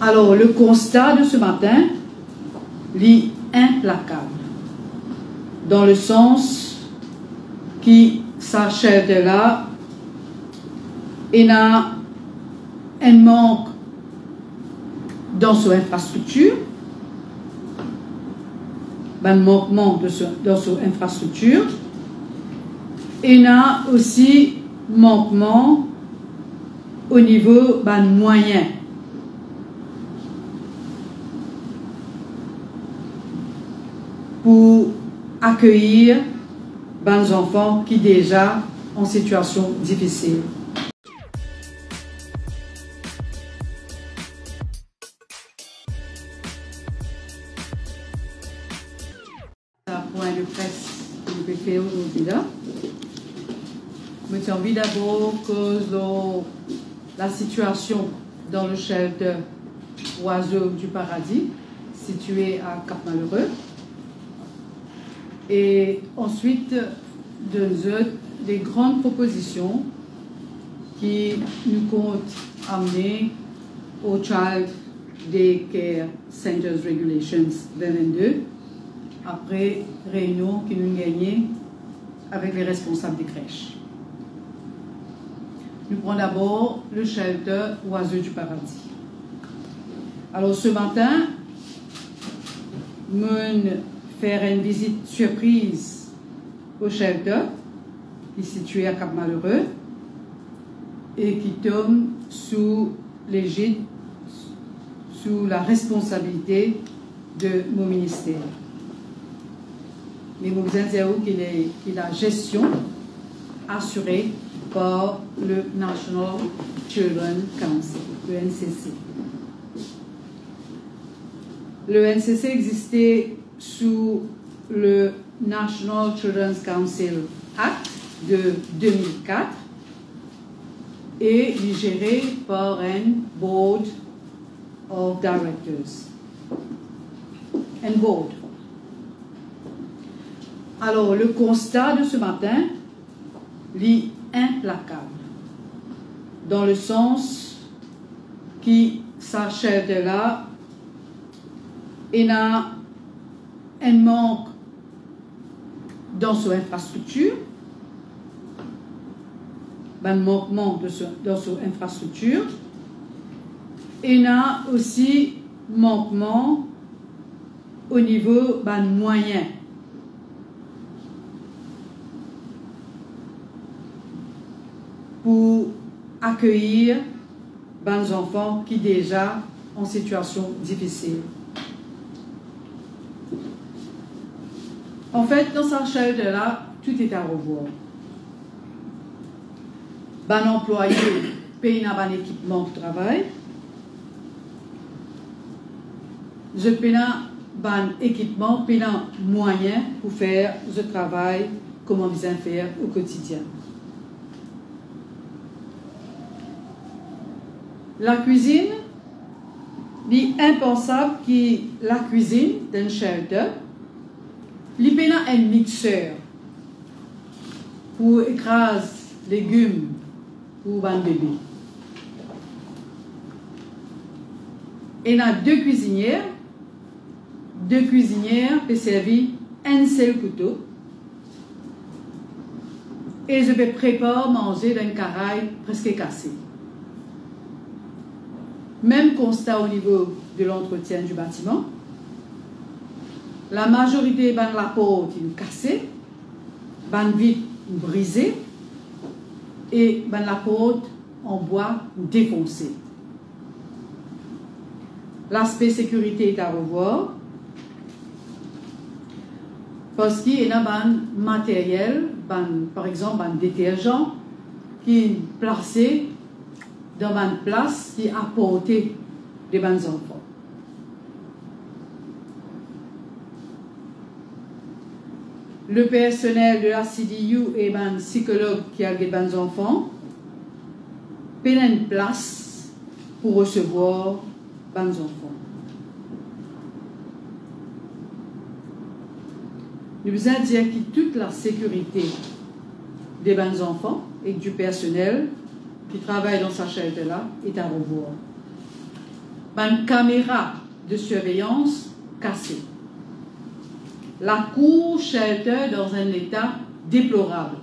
Alors, le constat de ce matin lit implacable, dans le sens qui s'achève de là, il y a un manque dans son infrastructure, un manquement dans son infrastructure, et il y a aussi manquement au niveau moyen. Pour accueillir les enfants qui sont déjà en situation difficile. C'est un point de presse que je vais faire aujourd'hui là. Je me envie d'abord que la situation dans le shelter Oiseaux du Paradis, situé à Cap-Malheureux, et ensuite des grandes propositions qui nous comptent amener au Child Daycare Centers Regulations 2022 après réunion qui nous gagnait avec les responsables des crèches. Nous prenons d'abord le shelter Oiseaux du Paradis. Alors ce matin, nous faire une visite surprise au shelter qui est situé à Cap-Malheureux et qui tombe sous l'égide, sous la responsabilité de mon ministère. Mais nous vous indiquons qu'il est la gestion assurée par le National Children Council, le NCC. Le NCC existait sous le National Children's Council Act de 2004 et il est géré par un Board of Directors. Un board. Alors, le constat de ce matin lit implacable, dans le sens qui s'achève de là, il y a un manque dans son infrastructure, un manquement dans son infrastructure, et il y a aussi manquement au niveau moyen. Pour accueillir les enfants qui sont déjà en situation difficile. En fait, dans cette shelter-là, tout est à revoir. Un employé paye un équipement de travail. Je paye un équipement, paye un moyen pour faire ce travail comme on vient faire au quotidien. La cuisine, il est impensable que la cuisine d'un shelter, il y a un mixeur pour écraser légumes pour un bébé. Il y a deux cuisinières peuvent servir un seul couteau et je vais préparer manger d'un caraïbe presque cassé. Même constat au niveau de l'entretien du bâtiment. La majorité de la porte est cassée, la vitre brisée et la porte en bois défoncée. L'aspect sécurité est à revoir parce qu'il y a un matériel, par exemple un détergent, qui est placé dans une place qui est à portée des enfants. Le personnel de la CDU et un psychologue qui a des enfants prennent une place pour recevoir les enfants. Nous vous indiquons que toute la sécurité des enfants et du personnel qui travaille dans sa shelter-là est à revoir. une caméra de surveillance cassée. La cour shelter dans un état déplorable.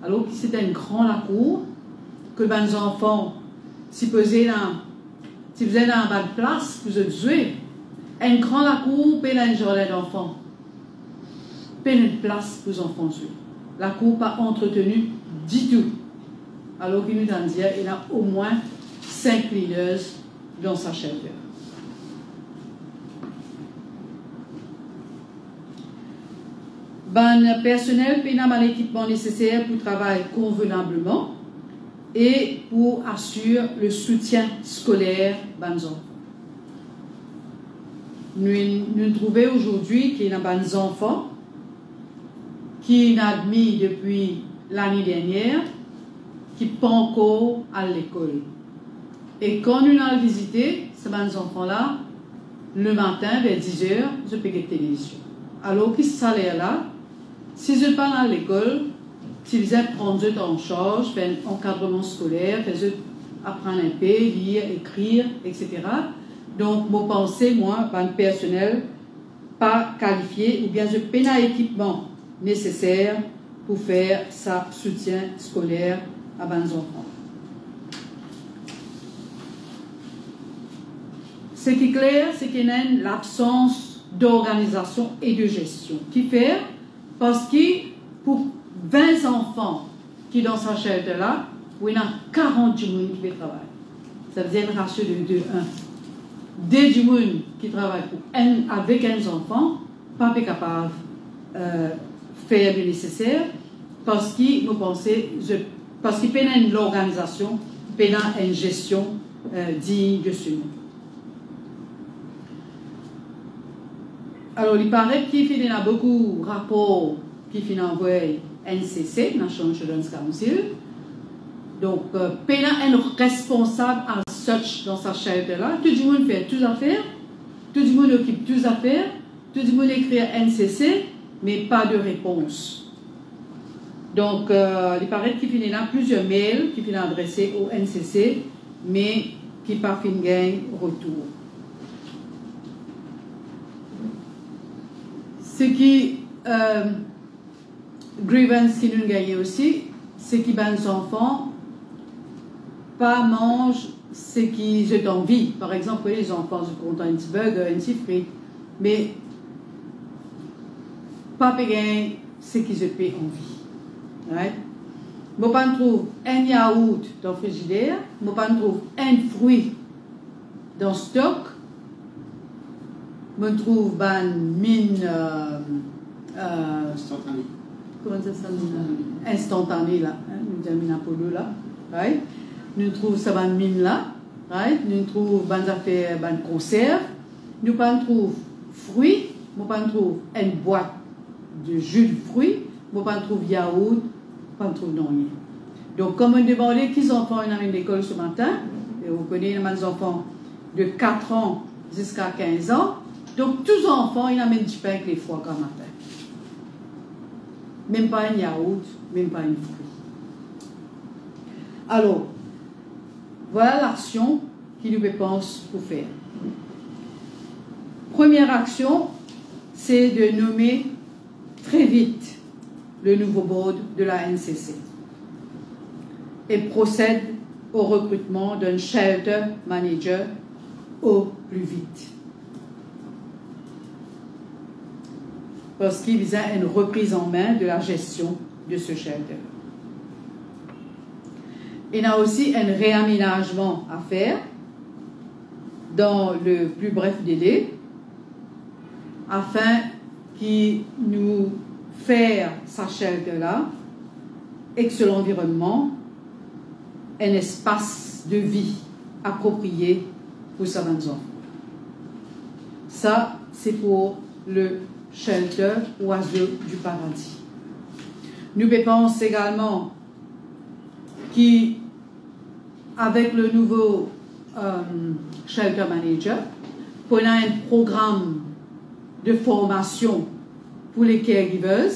Alors que c'était une grande cour, que les enfants, si vous êtes dans une bonne place, vous êtes joués, une grande cour, pas un jardin d'enfants. Pas une place pour les enfants jouer. La cour pas entretenue du tout. Alors qu'il nous a dit qu'il y a au moins 5 cleaners dans sa shelter. Le personnel a l'équipement nécessaire pour travailler convenablement et pour assurer le soutien scolaire des enfants. Nous trouvons aujourd'hui qu'il y a des enfants qui sont admis depuis l'année dernière qui ne sont pas encore à l'école. Et quand nous avons visité ces enfants-là, le matin vers 10 h, je peux la télévision. Alors que ce salaire-là, si je parle à l'école, si vous êtes prendre en charge, faire un encadrement scolaire, faire apprendre un peu, lire, écrire, etc. Donc, mon pensée, moi, un personnel pas qualifié, ou bien je peine à l'équipement nécessaire pour faire sa soutien scolaire à mes enfants. Ce qui est clair, c'est qu'il y a l'absence d'organisation et de gestion. Qui fait parce que pour 20 enfants qui sont dans sa shelter-là, il y a 40 personnes qui travaillent. Ça veut dire un ratio de 2-1. Des personnes qui travaillent avec un enfant, pas capable de faire le nécessaire parce qu'ils parce qu'il y a une organisation, il y a une gestion digne de ce nom. Alors, il paraît qu'il y a beaucoup de rapports qui sont envoyés NCC, National Children's Council. Donc, il y a un responsable à such dans sa shelter-là. Tout le monde fait toutes les affaires, tout le monde occupe toutes les affaires, tout le monde écrit à NCC, mais pas de réponse. Donc, il paraît qu'il y a plusieurs mails qui sont adressés au NCC, mais qui n'ont pas fait retour. Ce qui grievance qui nous gagne aussi, c'est que les enfants pas mangent ce qu'ils ont envie. Par exemple, les enfants se content un petit burger, un petit frites, mais pas payer ce qu'ils ont envie. Right? Moi, je trouve un yaourt dans le frigidaire, moi, je trouve un fruit dans le stock. Je trouve une mine instantanée. Comment ça s'appelle? Instantanée là, hein? Nous avons mis Apollo là, right? Nous trouvons ça une mine là, right? Nous trouvons des affaires, des conserves, nous trouvons fruits, nous trouvons une boîte de jus de fruits, nous trouvons yaourt, nous trouvons rien. Donc comme on demandait qui enfants ils ont à l'école ce matin, et vous connaissez les enfants de 4 ans jusqu'à 15 ans. Donc, tous les enfants, ils amènent du pain avec les foies comme matin. Même pas un yaourt, même pas une fruit. Alors, voilà l'action qu'il nous pense pour faire. Première action, c'est de nommer très vite le nouveau board de la NCC et procède au recrutement d'un shelter manager au plus vite. Parce qu'il vise à une reprise en main de la gestion de ce shelter. Il y a aussi un réaménagement à faire dans le plus bref délai afin qu'il nous fasse sa shelter-là, excellent environnement, un espace de vie approprié pour ses enfants. Ça, c'est pour le shelter Oiseaux du Paradis. Nous pensons également qu'avec le nouveau shelter manager, pour un programme de formation pour les caregivers,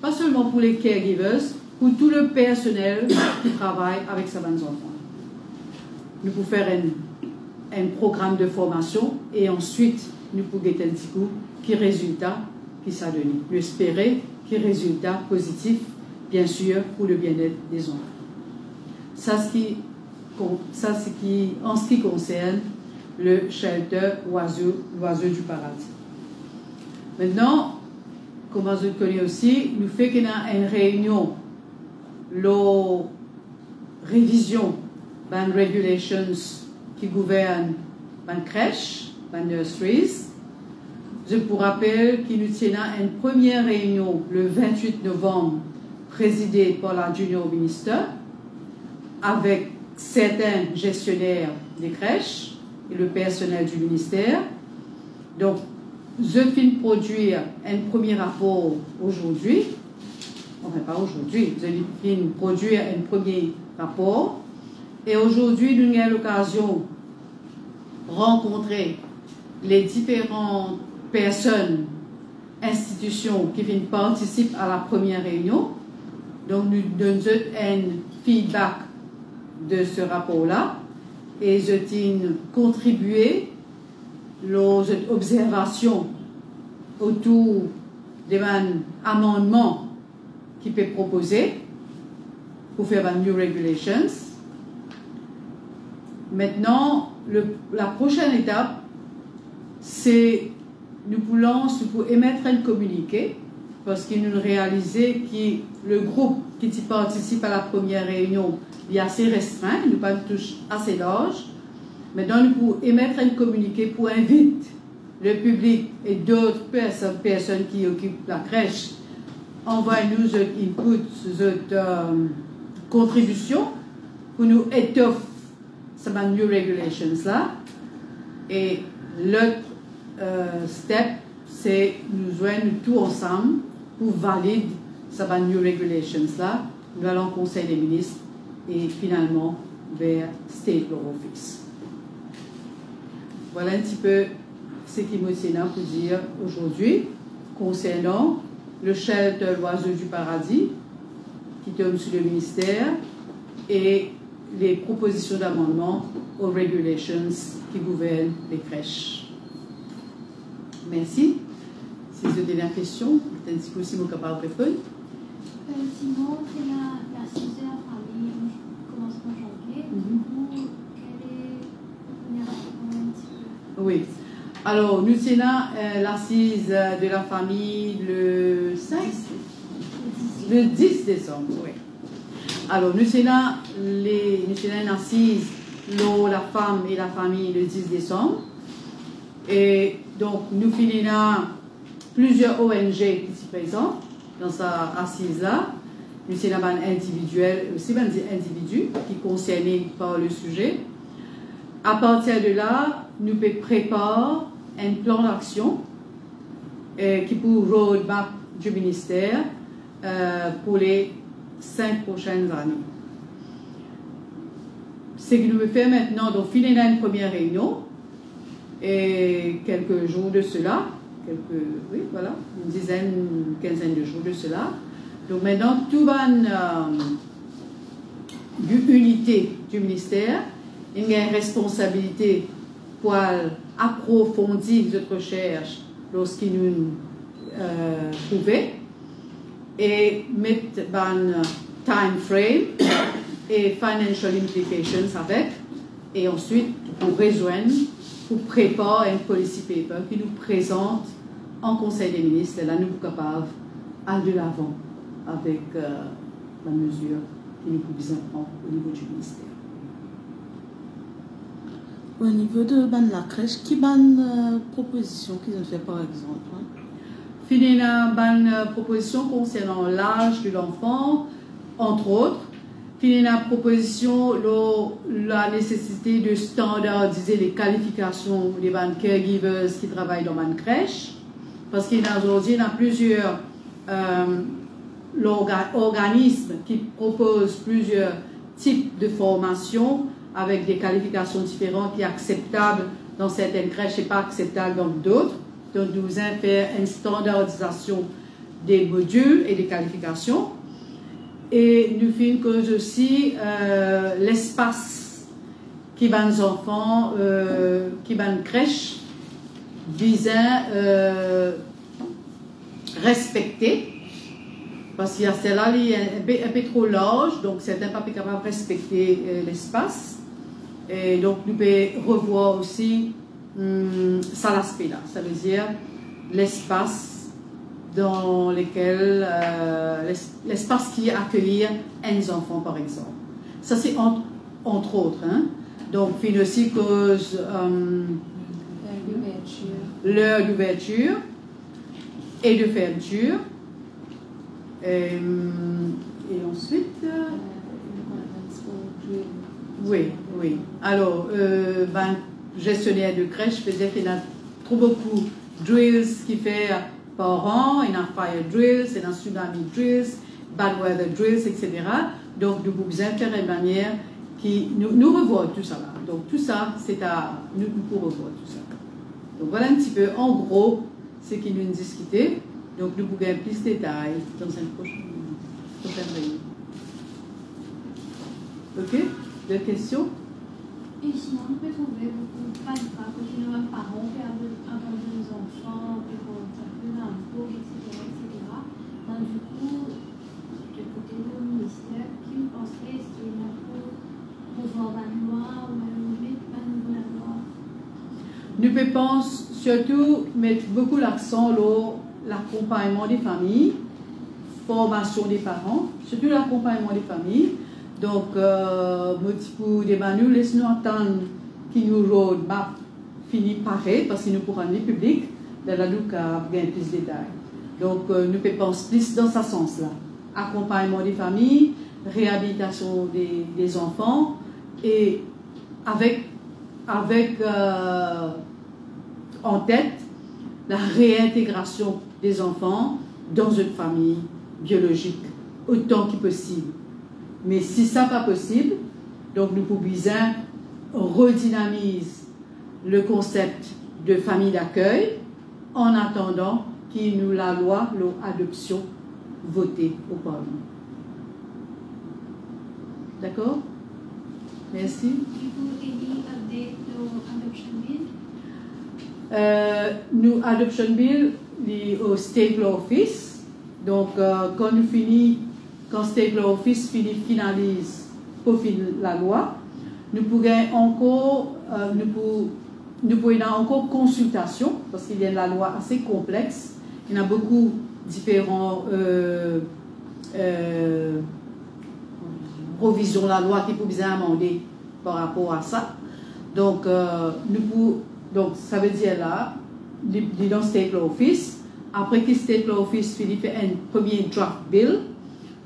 pas seulement pour les caregivers, pour tout le personnel qui travaille avec ces enfants. Nous pouvons faire un programme de formation et ensuite nous pouvons guetter un petit coup qui résultat qui ça donne. Nous espérer qui résultat positif, bien sûr, pour le bien-être des enfants. Ça, c'est en ce qui concerne le shelter l'oiseau du paradis. Maintenant, comme vous connaissez aussi, nous faisons une réunion, la révision des regulations qui gouvernent les crèches, les nurseries. Je vous rappelle que nous tenons une première réunion le 28 novembre, présidée par la Junior Minister, avec certains gestionnaires des crèches et le personnel du ministère. Donc, je viens de produire un premier rapport aujourd'hui. Enfin, pas aujourd'hui, je viens de produire un premier rapport. Et aujourd'hui, nous avons l'occasion de rencontrer les différentes personnes, institutions qui viennent participer à la première réunion. Donc, nous donnons un feedback de ce rapport-là et je tiens contribuer aux observations autour des amendements qui peuvent proposer pour faire des new regulations. Maintenant, la prochaine étape, c'est nous voulons émettre un communiqué parce que nous réalisons que le groupe qui participe à la première réunion est assez restreint, nous pas touche assez large. Maintenant, nous pouvons émettre un communiqué pour inviter le public et d'autres personnes qui occupent la crèche. Envoyez-nous votre input, votre contribution pour nous étoffer ces new regulations là. Et l'autre step, c'est nous joindre tous ensemble pour valider ces new regulations là. Nous allons au Conseil des ministres et finalement vers State Law Office. Voilà un petit peu ce qui me tient pour dire aujourd'hui concernant le shelter l'oiseau du paradis qui tombe sous le ministère et les propositions d'amendement aux regulations qui gouvernent les crèches. Merci. Si vous avez des questions, peut-être si vous êtes capable de répondre. Sinon, c'est la 6 heures, famille, commence en janvier. Du coup, quelle est la première un petit peu? Oui. Alors, nous tenons l'assise de la famille le 5, le 10 décembre. Oui. Alors, nous tenons une assise la femme et la famille le 10 décembre. Et donc, nous finissons plusieurs ONG qui sont présentes dans cette assise-là. Nous tenons un individuel, aussi des individus qui sont concernés par le sujet. À partir de là, nous préparons un plan d'action qui pour le roadmap du ministère pour les 5 prochaines années. Ce que nous faisons maintenant, donc, finir une première réunion et quelques jours de cela, une dizaine, une quinzaine de jours de cela. Donc maintenant, tout va unité du ministère. Il y a une responsabilité pour approfondir notre recherche lorsqu'il nous trouvons et mettre un time frame et financial implications avec et ensuite pour rejoindre, pour préparer un policy paper qui nous présente en Conseil des ministres et là nous sommes capables d'aller de l'avant avec la mesure que nous pouvons prendre au niveau du ministère. Au niveau de la crèche, qui bonne proposition qu'ils ont fait par exemple? Finir une proposition concernant l'âge de l'enfant, entre autres. Finir une proposition la nécessité de standardiser les qualifications des caregivers qui travaillent dans une crèche. Parce qu'aujourd'hui, il y a plusieurs organismes qui proposent plusieurs types de formations avec des qualifications différentes qui sont acceptables dans certaines crèches et pas acceptables dans d'autres. Donc, nous allons faire une standardisation des modules et des qualifications. Et nous faisons aussi l'espace qui ban enfants, qui ban crèche, visant respecter. Parce qu'il y a celle-là, il est un peu trop large, donc certains pas capables de respecter l'espace. Et donc, nous pouvons revoir aussi ça l'aspect-là. Ça veut dire l'espace dans lequel, l'espace qui accueille un enfant, par exemple. Ça, c'est entre autres. Hein. Donc, il aussi cause l'heure d'ouverture et de fermeture. Et ensuite, oui. Alors, gestionnaire de crèche, je veux dire qu'il y a trop beaucoup de drills qui fait par an, il y a fire drills, il y a tsunami drills, bad weather drills, etc. Donc, nous pouvons faire une manière qui nous revoit tout ça là. Donc, tout ça, c'est à nous pour revoir tout ça. Donc, voilà un petit peu, en gros, ce qui nous discutait. Donc, nous pouvons avoir plus de détails dans une prochaine réunion. Ok? Des questions? Et sinon, on peut trouver beaucoup de cas quand il y a un parent qui a abandonné les enfants, puis qu'on s'appelle un cours, etc. Donc, du coup, du côté du ministère, qui vous penserait, est-ce qu'il y a pour revoir la loi ou même mettre la nouvelle loi? Nous pensons surtout mettre beaucoup l'accent sur l'accompagnement des familles, formation des parents, surtout l'accompagnement des familles. Donc, pour des nous laissons attendre qu'il nous roadmap fini pareil, parce que nous pourrons aller public, dans la nous gagner plus de détails. Donc, nous pensons plus dans ce sens-là. Accompagnement des familles, réhabilitation des enfants, et avec en tête la réintégration des enfants dans une famille biologique autant que possible. Mais si ça n'est pas possible, donc nous pouvons redynamiser le concept de famille d'accueil en attendant qu'il nous la loi, l'adoption votée au Parlement. D'accord? Merci. Du coup, any update to adoption bill? Nous, adoption bill, au State Law Office. Donc, quand State Law Office finalise pour la loi, nous pourrons encore, encore consultation, parce qu'il y a une loi assez complexe. Il y a beaucoup de différents provisions de la loi qui peuvent bien amender par rapport à ça. Donc, donc ça veut dire là, dans State Law Office, après que State Law Office finit fait un premier draft bill,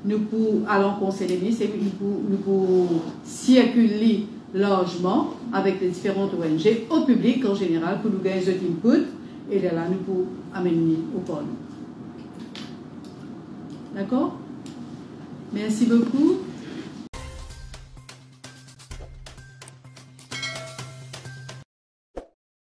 nous pouvons aller en conseil des ministres et nous pouvons circuler largement avec les différentes ONG au public en général pour nous gagner des inputs et là nous pouvons amener au Parlement. D'accord? Merci beaucoup.